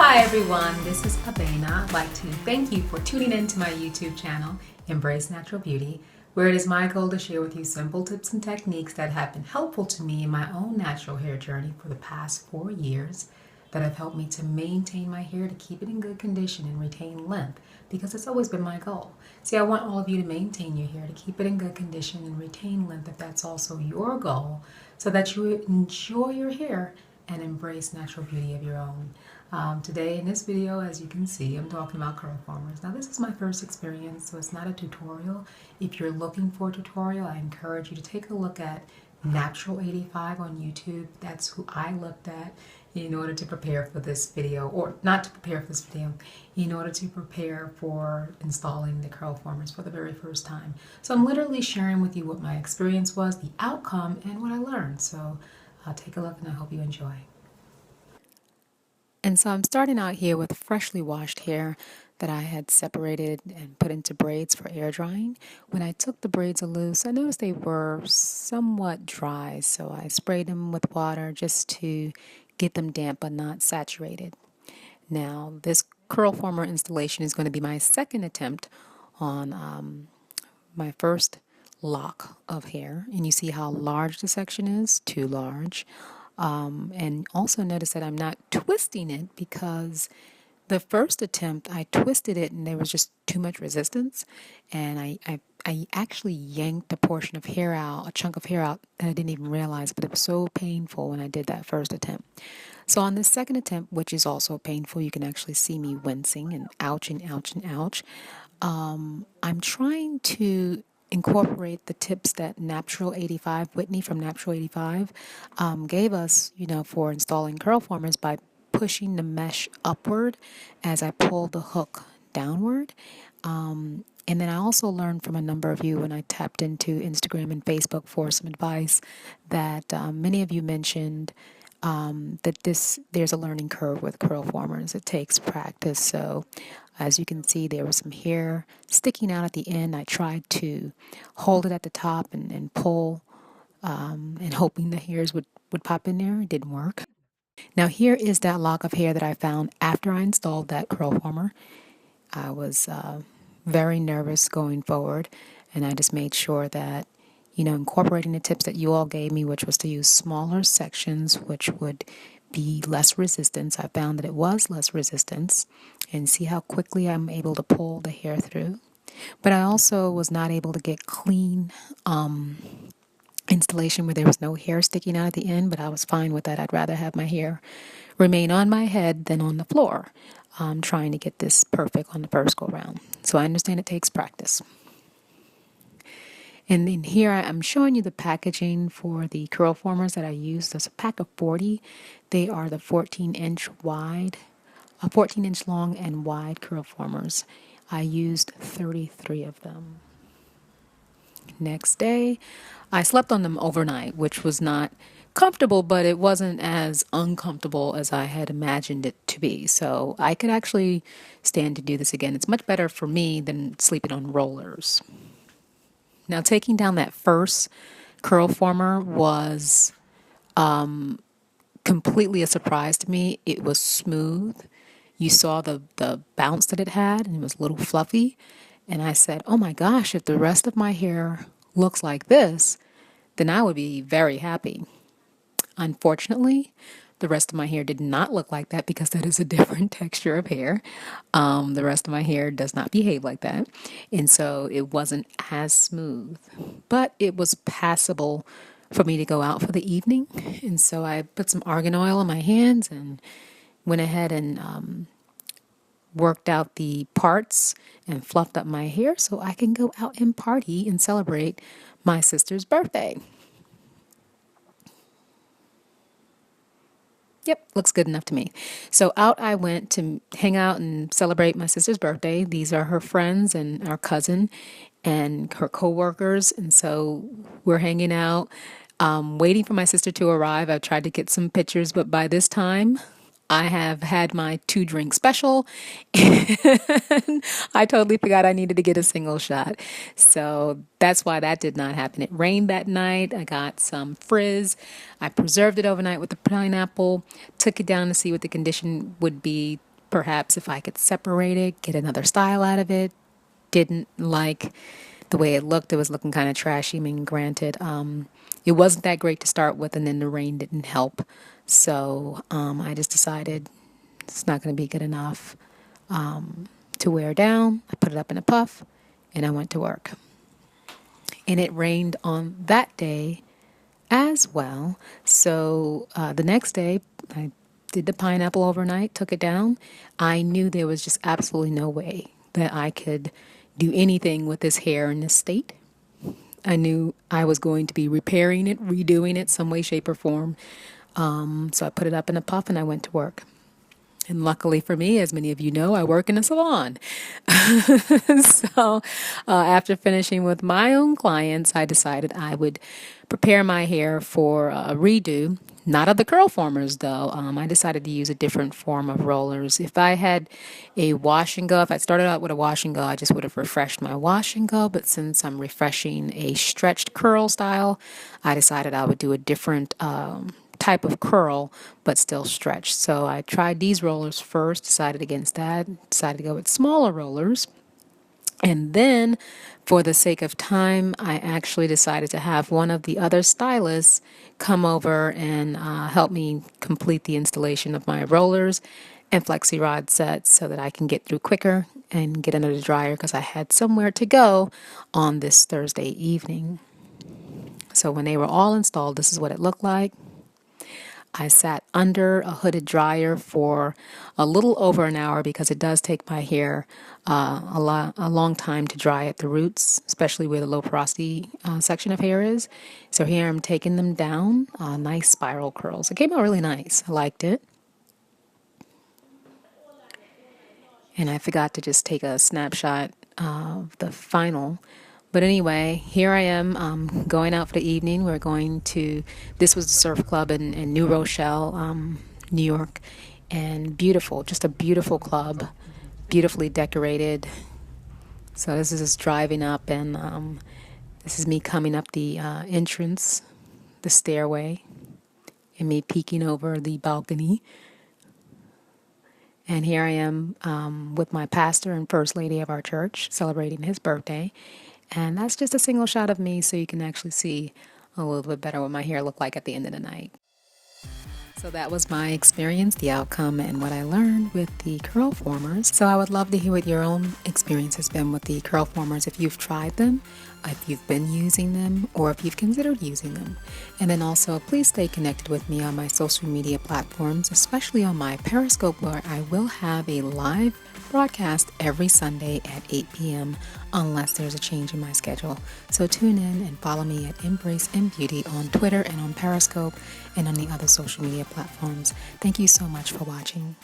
Hi everyone, this is Abena. I'd like to thank you for tuning in to my YouTube channel, Embrace Natural Beauty, where it is my goal to share with you simple tips and techniques that have been helpful to me in my own natural hair journey for the past 4 years that have helped me to maintain my hair, to keep it in good condition and retain length, because it's always been my goal. See, I want all of you to maintain your hair, to keep it in good condition and retain length if that's also your goal, so that you enjoy your hair and embrace natural beauty of your own. Today in this video, as you can see, I'm talking about CurlFormers. Now this is my first experience, so it's not a tutorial. If you're looking for a tutorial, I encourage you to take a look at Natural 85 on YouTube. That's who I looked at in order to prepare for this video, or not to prepare for this video, in order to prepare for installing the CurlFormers for the very first time. So I'm literally sharing with you what my experience was, the outcome, and what I learned. So take a look and I hope you enjoy. And so I'm starting out here with freshly washed hair that I had separated and put into braids for air drying. When I took the braids loose, I noticed they were somewhat dry, so I sprayed them with water just to get them damp but not saturated. Now, this CurlFormer installation is going to be my second attempt on my first lock of hair, and you see how large the section is, too large. And also notice that I'm not twisting it, because the first attempt I twisted it and there was just too much resistance, and I actually yanked a portion of hair out, a chunk of hair out, that I didn't even realize, but it was so painful when I did that first attempt. So on this second attempt, which is also painful, you can actually see me wincing and ouch and ouch and ouch. I'm trying to incorporate the tips that Whitney from Natural 85 gave us, for installing CurlFormers, by pushing the mesh upward as I pull the hook downward. And then I also learned from a number of you when I tapped into Instagram and Facebook for some advice that many of you mentioned that there's a learning curve with CurlFormers. It takes practice. So as you can see, there was some hair sticking out at the end. I tried to hold it at the top and pull, and hoping the hairs would pop in there. It didn't work. Now here is that lock of hair that I found after I installed that CurlFormer. I was very nervous going forward, and I just made sure that, incorporating the tips that you all gave me, which was to use smaller sections, which would be less resistance. I found that it was less resistance, and see how quickly I'm able to pull the hair through. But I also was not able to get clean installation where there was no hair sticking out at the end, but I was fine with that. I'd rather have my hair remain on my head than on the floor. I'm trying to get this perfect on the first go round. So I understand it takes practice. And then here I'm showing you the packaging for the CurlFormers that I used. There's a pack of 40. They are the 14-inch long and wide CurlFormers. I used 33 of them. Next day, I slept on them overnight, which was not comfortable, but it wasn't as uncomfortable as I had imagined it to be. So I could actually stand to do this again. It's much better for me than sleeping on rollers. Now, taking down that first CurlFormer was completely a surprise to me. It was smooth. You saw the bounce that it had, and it was a little fluffy. And I said, oh my gosh, if the rest of my hair looks like this, then I would be very happy. Unfortunately, the rest of my hair did not look like that, because that is a different texture of hair. The rest of my hair does not behave like that. And so it wasn't as smooth, but it was passable for me to go out for the evening. And so I put some argan oil on my hands and went ahead and worked out the parts and fluffed up my hair so I can go out and party and celebrate my sister's birthday. Yep, looks good enough to me. So out I went to hang out and celebrate my sister's birthday. These are her friends and our cousin and her co-workers. And so we're hanging out, waiting for my sister to arrive. I tried to get some pictures, but by this time, I have had my 2-drink special, and I totally forgot I needed to get a single shot. So that's why that did not happen. It rained that night. I got some frizz. I preserved it overnight with the pineapple, took it down to see what the condition would be perhaps if I could separate it, get another style out of it. Didn't like the way it looked. It was looking kind of trashy. I mean, granted, it wasn't that great to start with, and then the rain didn't help. So I just decided it's not going to be good enough to wear down. I put it up in a puff, and I went to work. And it rained on that day as well. So the next day, I did the pineapple overnight, took it down. I knew there was just absolutely no way that I could do anything with this hair in this state. I knew I was going to be repairing it, redoing it some way, shape, or form. So I put it up in a puff and I went to work. And luckily for me, as many of you know, I work in a salon. So after finishing with my own clients, I decided I would prepare my hair for a redo. Not of the CurlFormers, though. I decided to use a different form of rollers. If I had a wash and go, if I started out with a wash and go, I just would have refreshed my wash and go. But since I'm refreshing a stretched curl style, I decided I would do a different type of curl, but still stretched. So I tried these rollers first, decided against that, decided to go with smaller rollers. And then, for the sake of time, I actually decided to have one of the other stylists come over and help me complete the installation of my rollers and flexi rod sets so that I can get through quicker and get under the dryer because I had somewhere to go on this Thursday evening. So when they were all installed, this is what it looked like. I sat under a hooded dryer for a little over an hour because it does take my hair a long time to dry at the roots, especially where the low porosity section of hair is. So here I'm taking them down, nice spiral curls. It came out really nice. I liked it. And I forgot to just take a snapshot of the final. But anyway, here I am going out for the evening. This was the surf club in New Rochelle, New York. And beautiful, just a beautiful club, beautifully decorated. So this is us driving up, and this is me coming up the entrance, the stairway, and me peeking over the balcony. And here I am with my pastor and first lady of our church celebrating his birthday. And that's just a single shot of me so you can actually see a little bit better what my hair looked like at the end of the night. So that was my experience, the outcome, and what I learned with the CurlFormers. So I would love to hear what your own experience has been with the CurlFormers, if you've tried them, if you've been using them, or if you've considered using them. And then also, please stay connected with me on my social media platforms, especially on my Periscope, where I will have a live broadcast every Sunday at 8 p.m. unless there's a change in my schedule. So tune in and follow me at Embrace in Beauty on Twitter and on Periscope and on the other social media platforms. Thank you so much for watching.